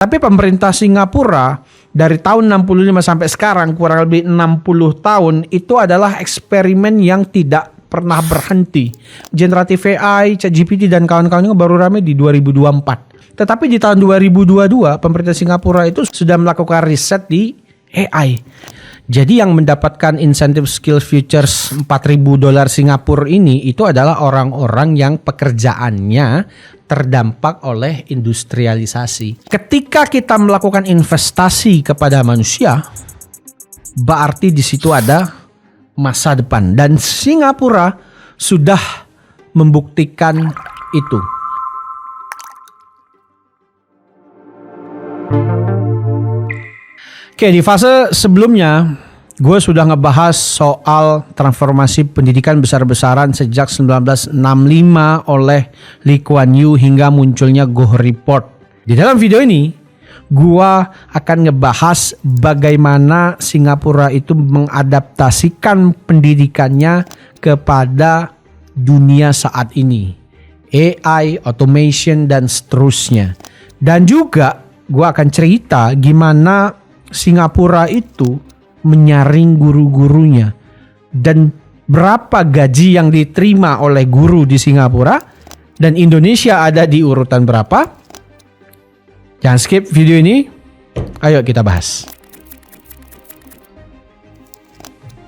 Tapi pemerintah Singapura dari tahun 65 sampai sekarang kurang lebih 60 tahun itu adalah eksperimen yang tidak pernah berhenti. Generative AI, ChatGPT dan kawan-kawannya baru ramai di 2024. Tetapi di tahun 2022 pemerintah Singapura itu sudah melakukan riset di AI. Jadi yang mendapatkan insentif skill futures $4.000 Singapura ini itu adalah orang-orang yang pekerjaannya terdampak oleh industrialisasi. Ketika kita melakukan investasi kepada manusia, berarti di situ ada masa depan, dan Singapura sudah membuktikan itu. Oke, di fase sebelumnya gue sudah ngebahas soal transformasi pendidikan besar-besaran sejak 1965 oleh Lee Kuan Yew hingga munculnya Go Report. Di dalam video ini gue akan ngebahas bagaimana Singapura itu mengadaptasikan pendidikannya kepada dunia saat ini. AI, automation, dan seterusnya. Dan juga gue akan cerita gimana Singapura itu menyaring guru-gurunya dan berapa gaji yang diterima oleh guru di Singapura, dan Indonesia ada di urutan berapa. Jangan skip video ini, ayo kita bahas.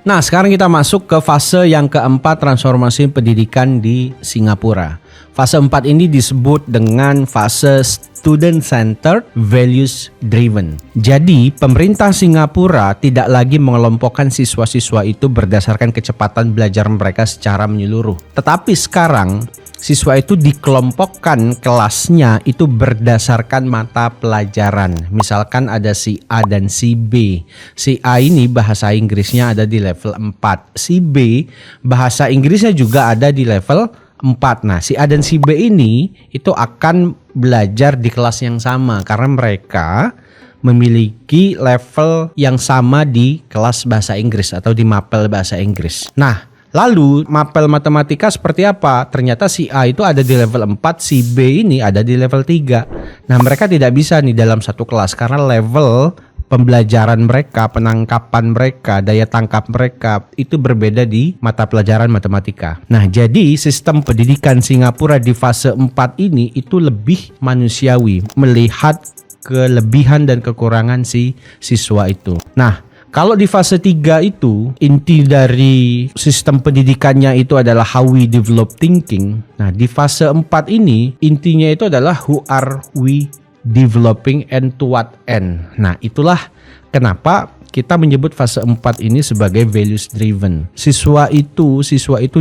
Nah, sekarang kita masuk ke fase yang keempat transformasi pendidikan di Singapura. Fase 4 ini disebut dengan fase Student Centered Values Driven. Jadi, pemerintah Singapura tidak lagi mengelompokkan siswa-siswa itu berdasarkan kecepatan belajar mereka secara menyeluruh. Tetapi sekarang, siswa itu dikelompokkan kelasnya itu berdasarkan mata pelajaran. Misalkan ada si A dan si B. Si A ini bahasa Inggrisnya ada di level 4. Si B bahasa Inggrisnya juga ada di level 4. Nah, si A dan si B ini itu akan belajar di kelas yang sama karena mereka memiliki level yang sama di kelas bahasa Inggris atau di mapel bahasa Inggris. Nah, lalu mapel matematika seperti apa? Ternyata si A itu ada di level 4, si B ini ada di level 3. Nah, mereka tidak bisa nih dalam satu kelas karena level pembelajaran mereka, penangkapan mereka, daya tangkap mereka itu berbeda di mata pelajaran matematika. Nah, jadi sistem pendidikan Singapura di fase 4 ini itu lebih manusiawi, melihat kelebihan dan kekurangan si siswa itu. Nah, kalau di fase 3 itu inti dari sistem pendidikannya itu adalah how we develop thinking. Nah, di fase 4 ini intinya itu adalah who are we developing and to what end. Nah, itulah kenapa kita menyebut fase 4 ini sebagai values driven. Siswa itu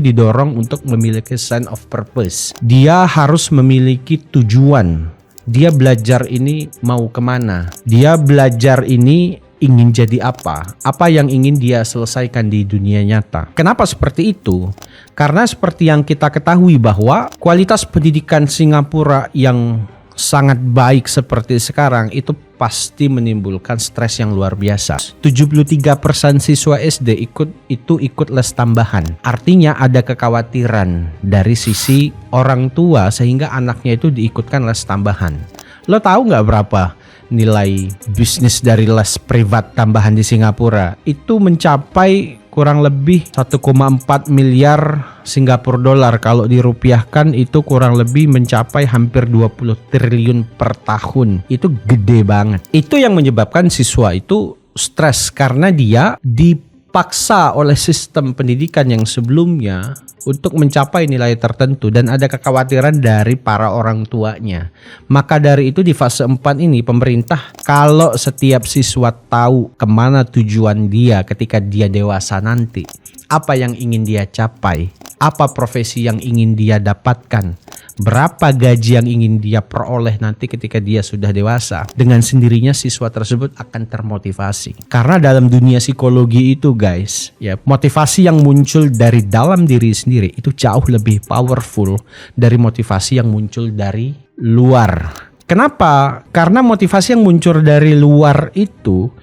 didorong untuk memiliki sense of purpose. Dia harus memiliki tujuan. Dia belajar ini mau kemana? Dia belajar ini ingin jadi apa? Apa yang ingin dia selesaikan di dunia nyata? Kenapa seperti itu? Karena seperti yang kita ketahui bahwa kualitas pendidikan Singapura yang sangat baik seperti sekarang itu pasti menimbulkan stres yang luar biasa. 73% siswa SD ikut les tambahan. Artinya ada kekhawatiran dari sisi orang tua sehingga anaknya itu diikutkan les tambahan. Lo tahu nggak berapa nilai bisnis dari les privat tambahan di Singapura? Itu mencapai kurang lebih 1,4 miliar Singapura dolar. Kalau dirupiahkan itu kurang lebih mencapai hampir 20 triliun per tahun. Itu gede banget. Itu yang menyebabkan siswa itu stres karena dia dipaksa oleh sistem pendidikan yang sebelumnya untuk mencapai nilai tertentu dan ada kekhawatiran dari para orang tuanya. Maka dari itu di fase 4 ini pemerintah kalau setiap siswa tahu kemana tujuan dia ketika dia dewasa nanti, apa yang ingin dia capai, apa profesi yang ingin dia dapatkan, berapa gaji yang ingin dia peroleh nanti ketika dia sudah dewasa, dengan sendirinya siswa tersebut akan termotivasi. Karena dalam dunia psikologi itu guys, ya, motivasi yang muncul dari dalam diri sendiri itu jauh lebih powerful dari motivasi yang muncul dari luar. Kenapa? Karena motivasi yang muncul dari luar itu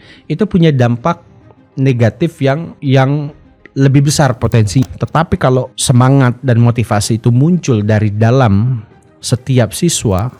punya dampak negatif yang lebih besar potensi. Tetapi kalau semangat dan motivasi itu muncul dari dalam setiap siswa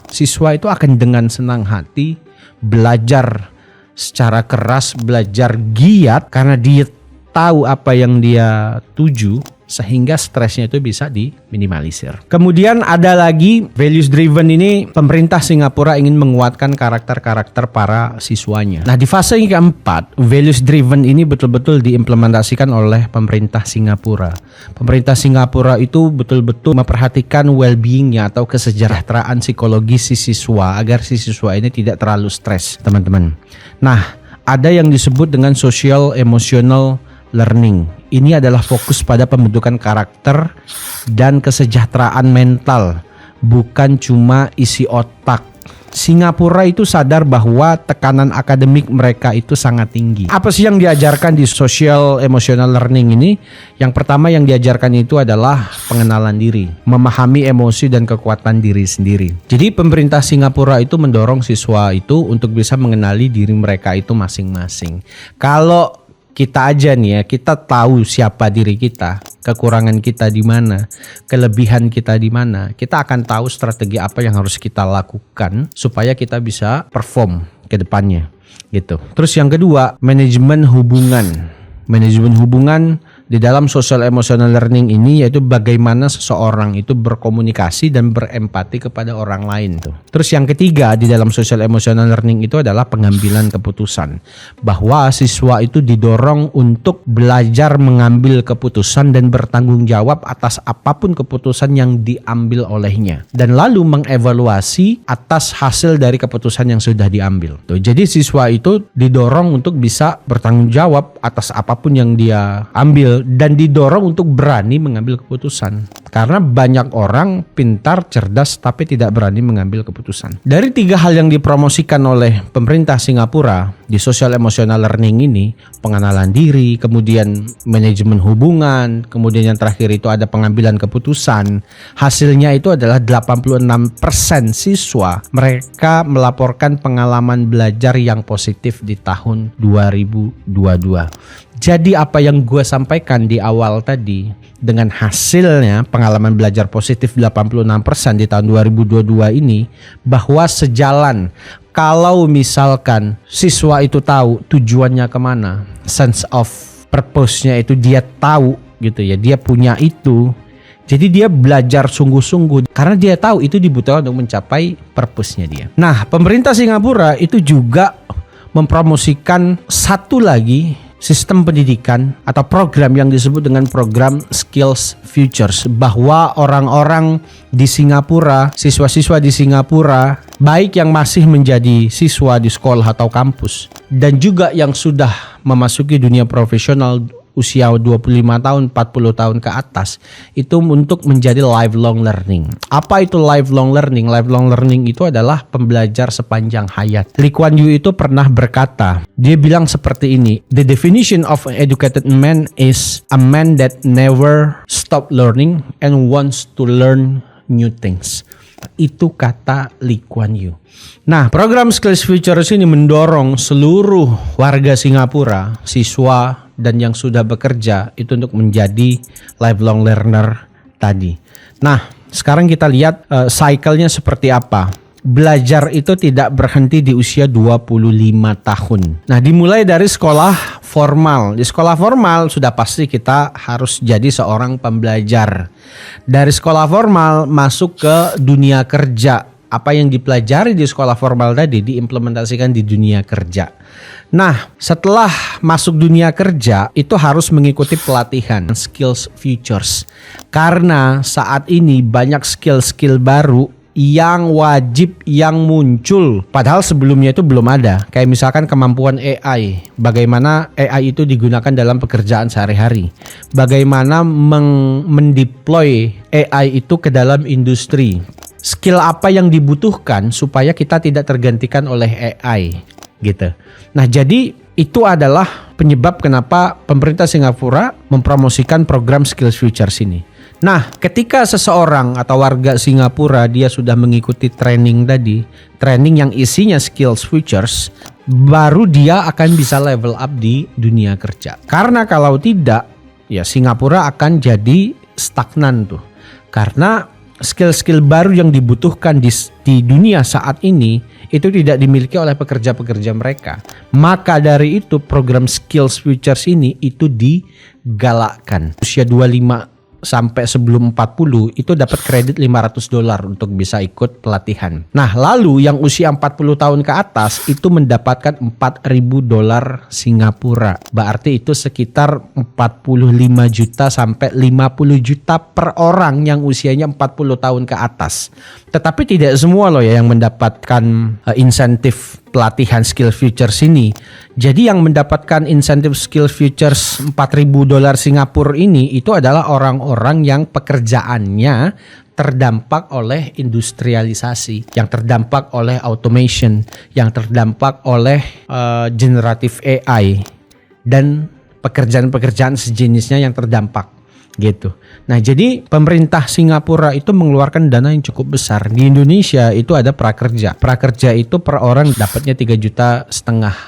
itu akan dengan senang hati belajar secara keras, belajar giat karena dia tahu apa yang dia tuju, sehingga stresnya itu bisa diminimalisir. Kemudian ada lagi values driven ini, pemerintah Singapura ingin menguatkan karakter-karakter para siswanya. Nah, di fase yang keempat, values driven ini betul-betul diimplementasikan oleh pemerintah Singapura. Pemerintah Singapura itu betul-betul memperhatikan well-beingnya atau kesejahteraan psikologis si siswa agar si siswa ini tidak terlalu stres, teman-teman. Nah, ada yang disebut dengan social emotional learning. Ini adalah fokus pada pembentukan karakter dan kesejahteraan mental, bukan cuma isi otak. Singapura itu sadar bahwa tekanan akademik mereka itu sangat tinggi. Apa sih yang diajarkan di social emotional learning ini? Yang pertama yang diajarkan itu adalah pengenalan diri, memahami emosi dan kekuatan diri sendiri. Jadi pemerintah Singapura itu mendorong siswa itu untuk bisa mengenali diri mereka itu masing-masing. Kalau kita aja nih ya, kita tahu siapa diri kita, kekurangan kita di mana, kelebihan kita di mana. Kita akan tahu strategi apa yang harus kita lakukan supaya kita bisa perform ke depannya gitu. Terus yang kedua, manajemen hubungan. Manajemen hubungan di dalam social emotional learning ini yaitu bagaimana seseorang itu berkomunikasi dan berempati kepada orang lain tuh. Terus yang ketiga di dalam social emotional learning itu adalah pengambilan keputusan. Bahwa siswa itu didorong untuk belajar mengambil keputusan dan bertanggung jawab atas apapun keputusan yang diambil olehnya. Dan lalu mengevaluasi atas hasil dari keputusan yang sudah diambil. Tuh, jadi siswa itu didorong untuk bisa bertanggung jawab atas apapun yang dia ambil dan didorong untuk berani mengambil keputusan. Karena banyak orang pintar, cerdas tapi tidak berani mengambil keputusan. Dari 3 hal yang dipromosikan oleh pemerintah Singapura di social emotional learning ini, pengenalan diri, kemudian manajemen hubungan, kemudian yang terakhir itu ada pengambilan keputusan. Hasilnya itu adalah 86% siswa mereka melaporkan pengalaman belajar yang positif di tahun 2022. Jadi apa yang gue sampaikan di awal tadi, dengan hasilnya pengalaman belajar positif 86% di tahun 2022 ini, bahwa sejalan kalau misalkan siswa itu tahu tujuannya kemana, sense of purpose-nya itu dia tahu gitu ya, dia punya itu. Jadi dia belajar sungguh-sungguh karena dia tahu itu dibutuhkan untuk mencapai purpose-nya dia. Nah, pemerintah Singapura itu juga mempromosikan satu lagi sistem pendidikan atau program yang disebut dengan program Skills Futures, bahwa orang-orang di Singapura, siswa-siswa di Singapura, baik yang masih menjadi siswa di sekolah atau kampus dan juga yang sudah memasuki dunia profesional usia 25 tahun, 40 tahun ke atas, itu untuk menjadi lifelong learning. Apa itu lifelong learning? Lifelong learning itu adalah pembelajar sepanjang hayat. Lee Kuan Yew itu pernah berkata, dia bilang seperti ini, "The definition of an educated man is a man that never stop learning and wants to learn new things." Itu kata Lee Kuan Yew. Nah, program Skills Futures ini mendorong seluruh warga Singapura, siswa dan yang sudah bekerja itu untuk menjadi lifelong learner tadi. Nah, sekarang kita lihat cycle-nya seperti apa. Belajar itu tidak berhenti di usia 25 tahun. Nah, dimulai dari sekolah formal. Di sekolah formal sudah pasti kita harus jadi seorang pembelajar. Dari sekolah formal masuk ke dunia kerja. Apa yang dipelajari di sekolah formal tadi diimplementasikan di dunia kerja. Nah, setelah masuk dunia kerja itu harus mengikuti pelatihan Skills Futures. Karena saat ini banyak skill-skill baru yang wajib yang muncul, padahal sebelumnya itu belum ada. Kayak misalkan kemampuan AI, bagaimana AI itu digunakan dalam pekerjaan sehari-hari, bagaimana mendeploy AI itu ke dalam industri, skill apa yang dibutuhkan supaya kita tidak tergantikan oleh AI gitu. Nah, jadi itu adalah penyebab kenapa pemerintah Singapura mempromosikan program Skills Futures ini. Nah, ketika seseorang atau warga Singapura dia sudah mengikuti training tadi, training yang isinya Skills Futures, baru dia akan bisa level up di dunia kerja. Karena kalau tidak, ya Singapura akan jadi stagnan tuh. Karena skill-skill baru yang dibutuhkan di dunia saat ini itu tidak dimiliki oleh pekerja-pekerja mereka. Maka dari itu program Skills Futures ini itu digalakkan. Usia 25 sampai sebelum 40 itu dapat kredit $500 untuk bisa ikut pelatihan. Nah, lalu yang usia 40 tahun ke atas itu mendapatkan $4.000 Singapura. Berarti itu sekitar 45 juta sampai 50 juta per orang yang usianya 40 tahun ke atas. Tetapi tidak semua loh ya yang mendapatkan insentif pelatihan Skill Futures ini. Jadi yang mendapatkan insentif Skill Futures $4.000 Singapura ini itu adalah orang-orang yang pekerjaannya terdampak oleh industrialisasi, yang terdampak oleh automation, yang terdampak oleh generative AI dan pekerjaan-pekerjaan sejenisnya yang terdampak. Gitu. Nah, jadi pemerintah Singapura itu mengeluarkan dana yang cukup besar. Di Indonesia itu ada prakerja. Prakerja itu per orang dapatnya 3,5 juta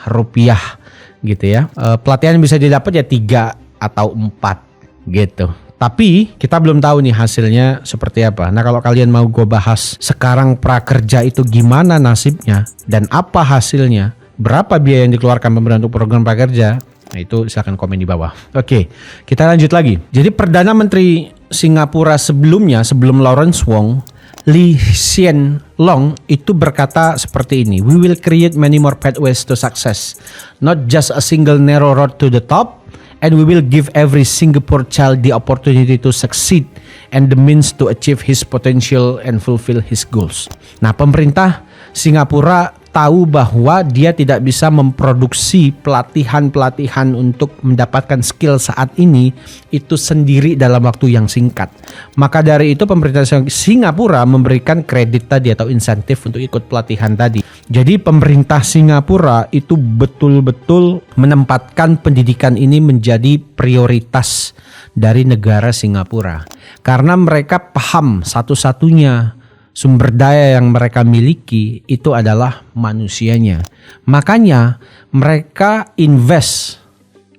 rupiah gitu ya. Pelatihan bisa didapat ya 3 atau 4 gitu. Tapi kita belum tahu nih hasilnya seperti apa. Nah, kalau kalian mau gue bahas sekarang prakerja itu gimana nasibnya dan apa hasilnya, berapa biaya yang dikeluarkan pemerintah untuk program prakerja, nah itu silakan komen di bawah. Oke, kita lanjut lagi. Jadi Perdana Menteri Singapura sebelumnya, sebelum Lawrence Wong, Lee Hsien Loong itu berkata seperti ini. We will create many more pathways to success. Not just a single narrow road to the top. And we will give every Singapore child the opportunity to succeed and the means to achieve his potential and fulfill his goals. Nah, pemerintah Singapura tahu bahwa dia tidak bisa memproduksi pelatihan-pelatihan untuk mendapatkan skill saat ini itu sendiri dalam waktu yang singkat. Maka dari itu pemerintah Singapura memberikan kredit tadi atau insentif untuk ikut pelatihan tadi. Jadi pemerintah Singapura itu betul-betul menempatkan pendidikan ini menjadi prioritas dari negara Singapura. Karena mereka paham satu-satunya sumber daya yang mereka miliki itu adalah manusianya. Makanya mereka invest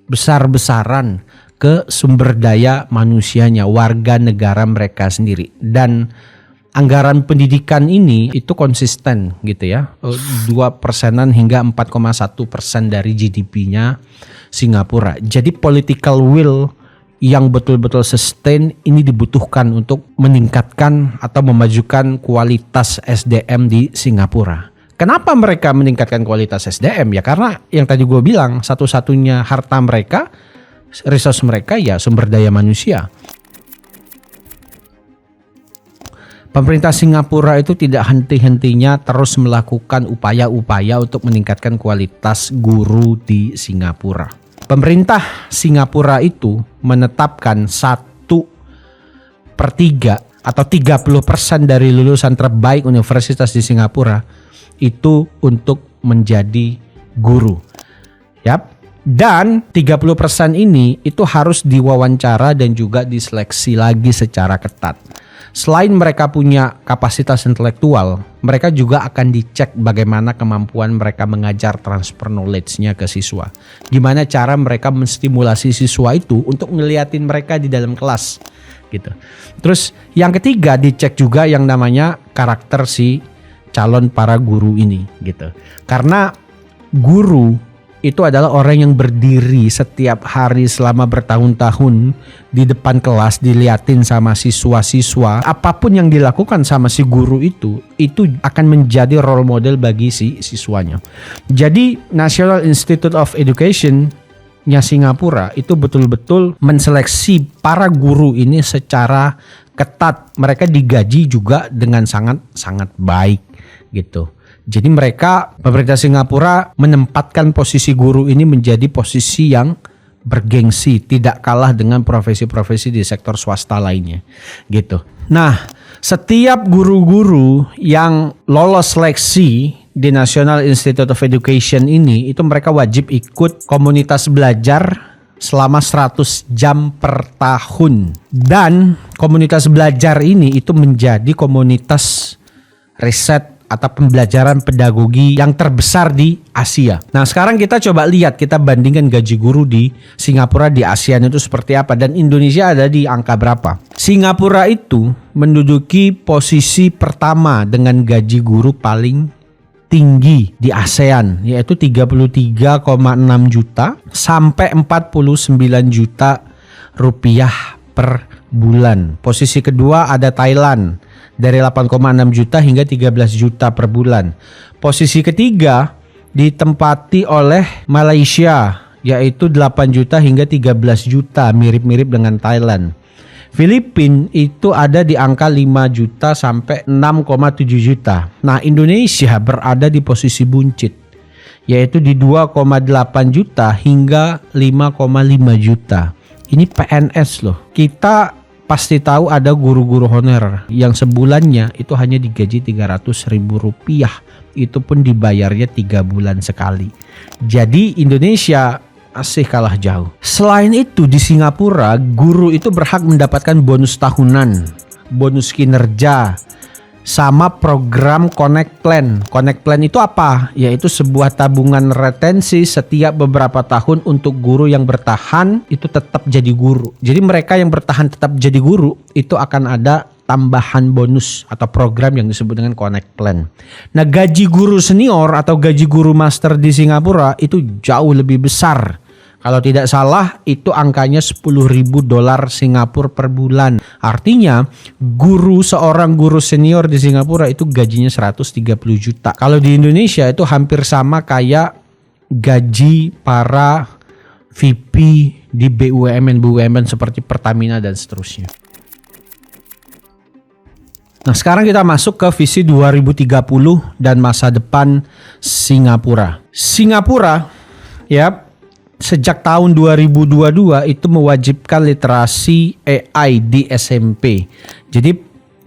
besar-besaran ke sumber daya manusianya, warga negara mereka sendiri. Dan anggaran pendidikan ini itu konsisten gitu ya, 2% hingga 4,1% dari GDP-nya Singapura. Jadi political will yang betul-betul sustain ini dibutuhkan untuk meningkatkan atau memajukan kualitas SDM di Singapura. Kenapa mereka meningkatkan kualitas SDM? Ya karena yang tadi gue bilang, satu-satunya harta mereka, resource mereka ya sumber daya manusia. Pemerintah Singapura itu tidak henti-hentinya terus melakukan upaya-upaya untuk meningkatkan kualitas guru di Singapura. Pemerintah Singapura itu menetapkan 1/3 atau 30% dari lulusan terbaik universitas di Singapura itu untuk menjadi guru. Yap. Dan 30% ini itu harus diwawancara dan juga diseleksi lagi secara ketat. Selain mereka punya kapasitas intelektual, mereka juga akan dicek bagaimana kemampuan mereka mengajar transfer knowledge-nya ke siswa. Gimana cara mereka menstimulasi siswa itu untuk ngeliatin mereka di dalam kelas gitu. Terus yang ketiga dicek juga yang namanya karakter si calon para guru ini gitu. Karena guru itu adalah orang yang berdiri setiap hari selama bertahun-tahun di depan kelas diliatin sama siswa-siswa. Apapun yang dilakukan sama si guru itu akan menjadi role model bagi si siswanya. Jadi National Institute of Education-nya Singapura itu betul-betul menseleksi para guru ini secara ketat. Mereka digaji juga dengan sangat baik gitu. Jadi pemerintah Singapura menempatkan posisi guru ini menjadi posisi yang bergengsi, tidak kalah dengan profesi-profesi di sektor swasta lainnya gitu. Nah, setiap guru-guru yang lolos seleksi di National Institute of Education ini itu mereka wajib ikut komunitas belajar selama 100 jam per tahun. Dan komunitas belajar ini itu menjadi komunitas riset atau pembelajaran pedagogi yang terbesar di Asia. Nah, sekarang kita coba lihat, kita bandingkan gaji guru di Singapura di ASEAN itu seperti apa dan Indonesia ada di angka berapa. Singapura itu menduduki posisi pertama dengan gaji guru paling tertinggi di ASEAN, yaitu 33,6 juta sampai 49 juta rupiah per bulan. Posisi kedua ada Thailand dari 8,6 juta hingga 13 juta per bulan. Posisi ketiga ditempati oleh Malaysia, yaitu 8 juta hingga 13 juta, mirip-mirip dengan Thailand. Filipina itu ada di angka 5 juta sampai 6,7 juta. Nah, Indonesia berada di posisi buncit, yaitu di 2,8 juta hingga 5,5 juta. Ini PNS loh. Kita pasti tahu ada guru-guru honorer yang sebulannya itu hanya digaji Rp300.000. Itu pun dibayarnya 3 bulan sekali. Jadi Indonesia masih kalah jauh. Selain itu di Singapura, guru itu berhak mendapatkan bonus tahunan, bonus kinerja, sama program Connect Plan. Connect Plan itu apa? Yaitu sebuah tabungan retensi setiap beberapa tahun untuk guru yang bertahan itu tetap jadi guru. Jadi mereka yang bertahan tetap jadi guru itu akan ada tambahan bonus atau program yang disebut dengan Connect Plan. Nah, gaji guru senior atau gaji guru master di Singapura itu jauh lebih besar. Kalau tidak salah itu angkanya $10.000 Singapura per bulan. Artinya seorang guru senior di Singapura itu gajinya 130 juta. Kalau di Indonesia itu hampir sama kayak gaji para VP di BUMN seperti Pertamina dan seterusnya. Nah, sekarang kita masuk ke visi 2030 dan masa depan Singapura. Singapura sejak tahun 2022 itu mewajibkan literasi AI di SMP. Jadi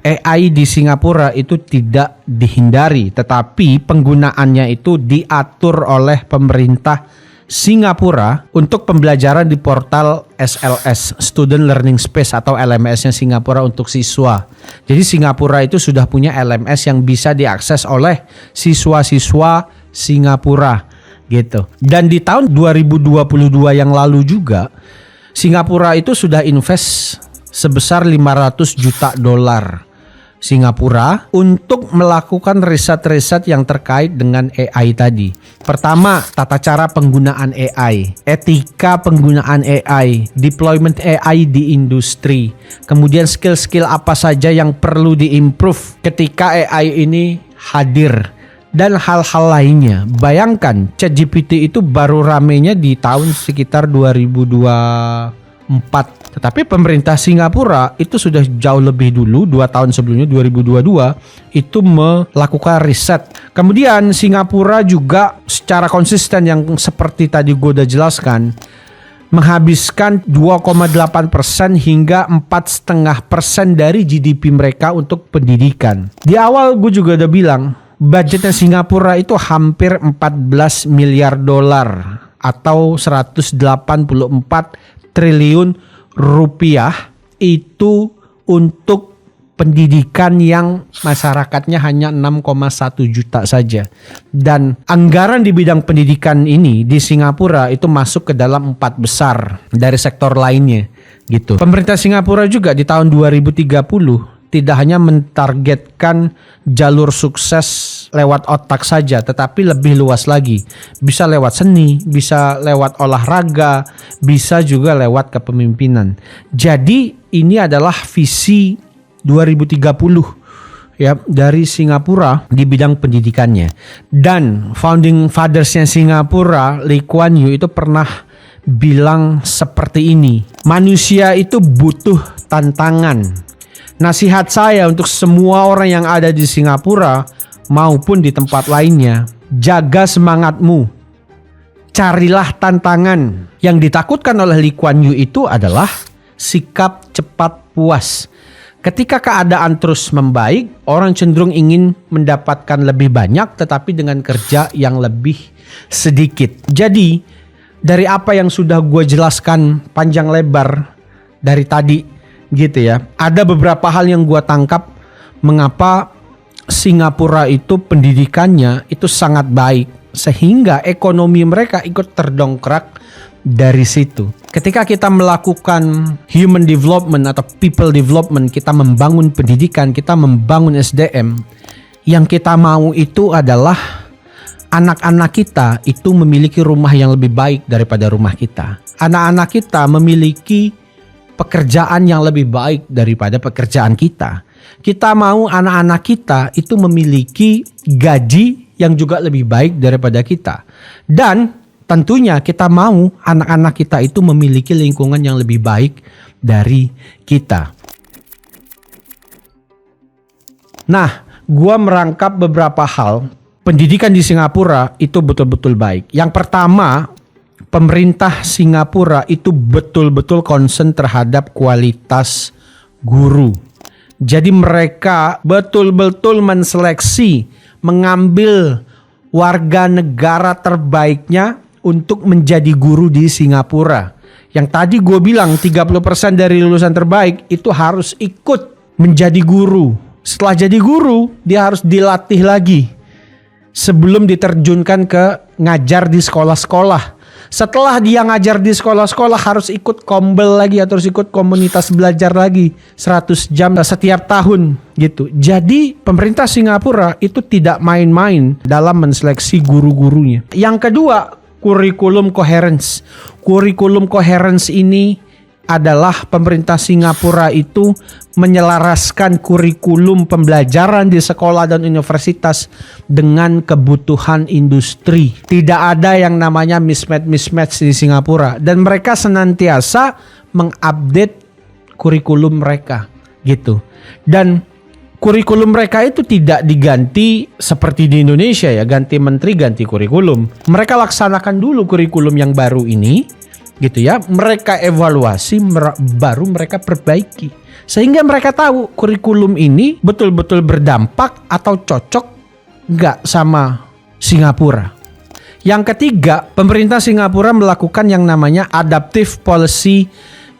AI di Singapura itu tidak dihindari, tetapi penggunaannya itu diatur oleh pemerintah Singapura untuk pembelajaran di portal SLS, Student Learning Space atau LMS-nya Singapura untuk siswa. Jadi Singapura itu sudah punya LMS yang bisa diakses oleh siswa-siswa Singapura. Gitu. Dan di tahun 2022 yang lalu juga Singapura itu sudah invest sebesar $500 juta Singapura untuk melakukan riset-riset yang terkait dengan AI tadi. Pertama, tata cara penggunaan AI, etika penggunaan AI, deployment AI di industri, kemudian skill-skill apa saja yang perlu diimprove ketika AI ini hadir, dan hal-hal lainnya. Bayangkan ChatGPT itu baru ramenya di tahun sekitar 2024. Tetapi pemerintah Singapura itu sudah jauh lebih dulu, 2 tahun sebelumnya 2022 itu melakukan riset. Kemudian Singapura juga secara konsisten yang seperti tadi gue udah jelaskan, menghabiskan 2,8% hingga 4,5% dari GDP mereka untuk pendidikan. Di awal gue juga udah bilang, budgetnya Singapura itu hampir $14 miliar atau 184 triliun rupiah itu untuk pendidikan yang masyarakatnya hanya 6,1 juta saja. Dan anggaran di bidang pendidikan ini di Singapura itu masuk ke dalam 4 besar dari sektor lainnya gitu. Pemerintah Singapura juga di tahun 2030 tidak hanya mentargetkan jalur sukses lewat otak saja, tetapi lebih luas lagi. Bisa lewat seni, bisa lewat olahraga, bisa juga lewat kepemimpinan. Jadi ini adalah visi 2030 ya dari Singapura di bidang pendidikannya. Dan founding fathers-nya Singapura, Lee Kuan Yew itu pernah bilang seperti ini. Manusia itu butuh tantangan. Nasihat saya untuk semua orang yang ada di Singapura maupun di tempat lainnya, jaga semangatmu. Carilah tantangan. Yang ditakutkan oleh Lee Kuan Yew itu adalah sikap cepat puas. Ketika keadaan terus membaik, orang cenderung ingin mendapatkan lebih banyak tetapi dengan kerja yang lebih sedikit. Jadi, dari apa yang sudah gue jelaskan panjang lebar dari tadi gitu ya, ada beberapa hal yang gue tangkap mengapa Singapura itu pendidikannya itu sangat baik sehingga ekonomi mereka ikut terdongkrak dari situ. Ketika kita melakukan human development atau people development, kita membangun pendidikan, kita membangun SDM, yang kita mau itu adalah anak-anak kita itu memiliki rumah yang lebih baik daripada rumah kita. Anak-anak kita memiliki pekerjaan yang lebih baik daripada pekerjaan kita. Kita mau anak-anak kita itu memiliki gaji yang juga lebih baik daripada kita. Dan tentunya kita mau anak-anak kita itu memiliki lingkungan yang lebih baik dari kita. Nah, gua merangkap beberapa hal. Pendidikan di Singapura itu betul-betul baik. Yang pertama, pemerintah Singapura itu betul-betul concern terhadap kualitas guru. Jadi mereka betul-betul menseleksi, mengambil warga negara terbaiknya untuk menjadi guru di Singapura. Yang tadi gue bilang 30% dari lulusan terbaik itu harus ikut menjadi guru. Setelah jadi guru, dia harus dilatih lagi sebelum diterjunkan ke ngajar di sekolah-sekolah. Setelah dia ngajar di sekolah-sekolah harus ikut kombel lagi atau harus ikut komunitas belajar lagi 100 jam setiap tahun gitu. Jadi pemerintah Singapura itu tidak main-main dalam menseleksi guru-gurunya. Yang kedua, kurikulum coherence. Kurikulum coherence ini adalah pemerintah Singapura itu menyelaraskan kurikulum pembelajaran di sekolah dan universitas dengan kebutuhan industri. Tidak ada yang namanya mismatch di Singapura, dan mereka senantiasa mengupdate kurikulum mereka gitu. Dan kurikulum mereka itu tidak diganti seperti di Indonesia ya, ganti menteri ganti kurikulum. Mereka laksanakan dulu kurikulum yang baru ini gitu ya, mereka evaluasi, baru mereka perbaiki sehingga mereka tahu kurikulum ini betul-betul berdampak atau cocok nggak sama Singapura. Yang ketiga, pemerintah Singapura melakukan yang namanya adaptive policy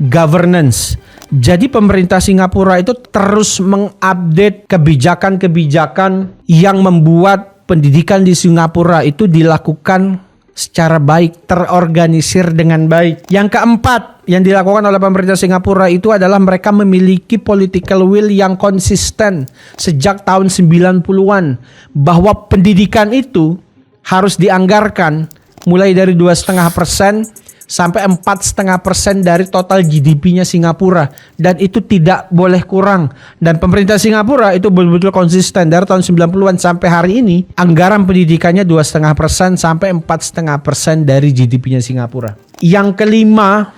governance. Jadi pemerintah Singapura itu terus mengupdate kebijakan-kebijakan yang membuat pendidikan di Singapura itu dilakukan secara baik, terorganisir dengan baik. Yang keempat yang dilakukan oleh pemerintah Singapura itu adalah mereka memiliki political will yang konsisten sejak tahun 90-an bahwa pendidikan itu harus dianggarkan mulai dari 2,5% sampai 4,5% dari total GDP-nya Singapura, dan itu tidak boleh kurang. Dan pemerintah Singapura itu betul-betul konsisten dari tahun 90-an sampai hari ini, anggaran pendidikannya 2,5% sampai 4,5% dari GDP-nya Singapura. Yang kelima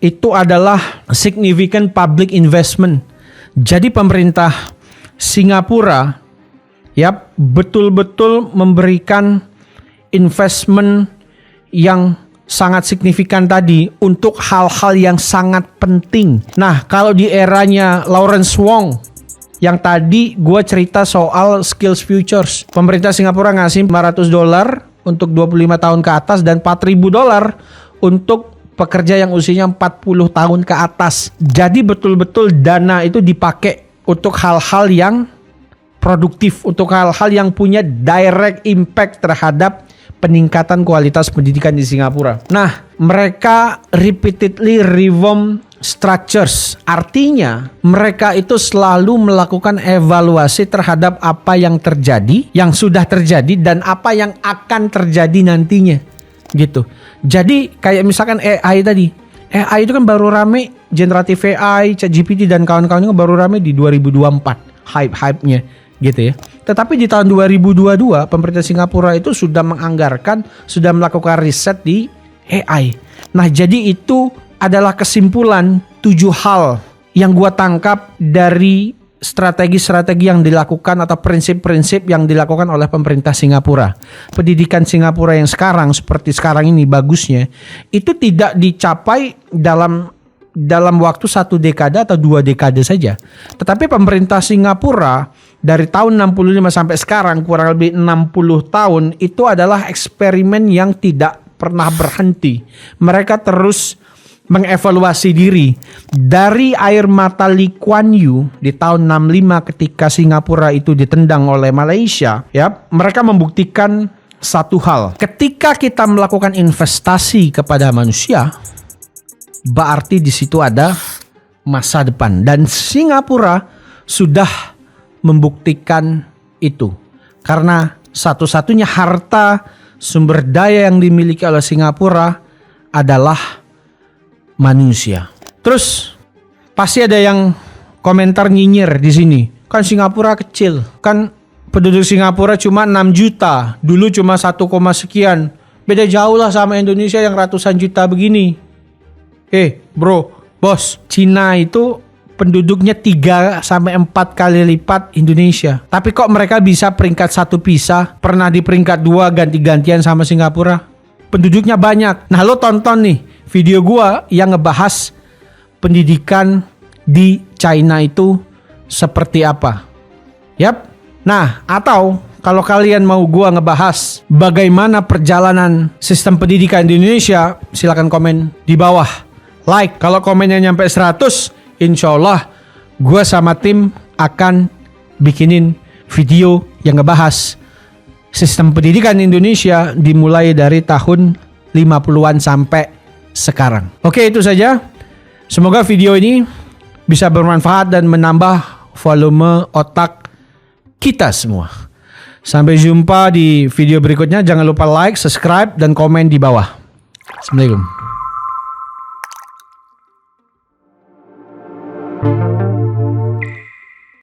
itu adalah significant public investment. Jadi pemerintah Singapura ya betul-betul memberikan investment yang sangat signifikan tadi untuk hal-hal yang sangat penting. Nah, kalau di eranya Lawrence Wong yang tadi gue cerita soal skills futures, pemerintah Singapura ngasih $500 untuk 25 tahun ke atas dan $4,000 untuk pekerja yang usianya 40 tahun ke atas. Jadi betul-betul dana itu dipakai untuk hal-hal yang produktif, untuk hal-hal yang punya direct impact terhadap peningkatan kualitas pendidikan di Singapura. Nah, mereka repeatedly reform structures. Artinya, mereka itu selalu melakukan evaluasi terhadap apa yang terjadi, yang sudah terjadi, dan apa yang akan terjadi nantinya. Gitu. Jadi, kayak misalkan AI tadi. AI itu kan baru rame, generative AI, ChatGPT dan kawan-kawannya baru rame di 2024. Hype-nya. Gitu ya. Tetapi di tahun 2022 pemerintah Singapura itu sudah menganggarkan, sudah melakukan riset di AI. Nah, jadi itu adalah kesimpulan 7 hal yang gua tangkap dari strategi-strategi yang dilakukan atau prinsip-prinsip yang dilakukan oleh pemerintah Singapura. Pendidikan Singapura yang sekarang seperti sekarang ini bagusnya itu tidak dicapai dalam waktu 1 dekade atau 2 dekade saja. Tetapi pemerintah Singapura dari tahun 65 sampai sekarang kurang lebih 60 tahun itu adalah eksperimen yang tidak pernah berhenti. Mereka terus mengevaluasi diri. Dari air mata Lee Kuan Yew di tahun 65 ketika Singapura itu ditendang oleh Malaysia, ya, mereka membuktikan satu hal. Ketika kita melakukan investasi kepada manusia, berarti di situ ada masa depan, dan Singapura sudah membuktikan itu karena satu-satunya harta sumber daya yang dimiliki oleh Singapura adalah manusia. Terus pasti ada yang komentar nyinyir di sini. Kan Singapura kecil. Kan penduduk Singapura cuma 6 juta. Dulu cuma 1, sekian. Beda jauh lah sama Indonesia yang ratusan juta begini. Bro, bos, Cina itu penduduknya 3 sampai 4 kali lipat Indonesia. Tapi kok mereka bisa peringkat 1 pisah, pernah di peringkat 2 ganti-gantian sama Singapura? Penduduknya banyak. Nah, lo tonton nih video gua yang ngebahas pendidikan di China itu seperti apa. Yap. Nah, atau kalau kalian mau gua ngebahas bagaimana perjalanan sistem pendidikan di Indonesia, silakan komen di bawah. Like, kalau komennya nyampe 100, insya Allah gua sama tim akan bikinin video yang ngebahas sistem pendidikan Indonesia dimulai dari tahun 50-an sampai sekarang. Oke, itu saja. Semoga video ini bisa bermanfaat dan menambah volume otak kita semua. Sampai jumpa di video berikutnya. Jangan lupa like, subscribe, dan komen di bawah. Assalamualaikum.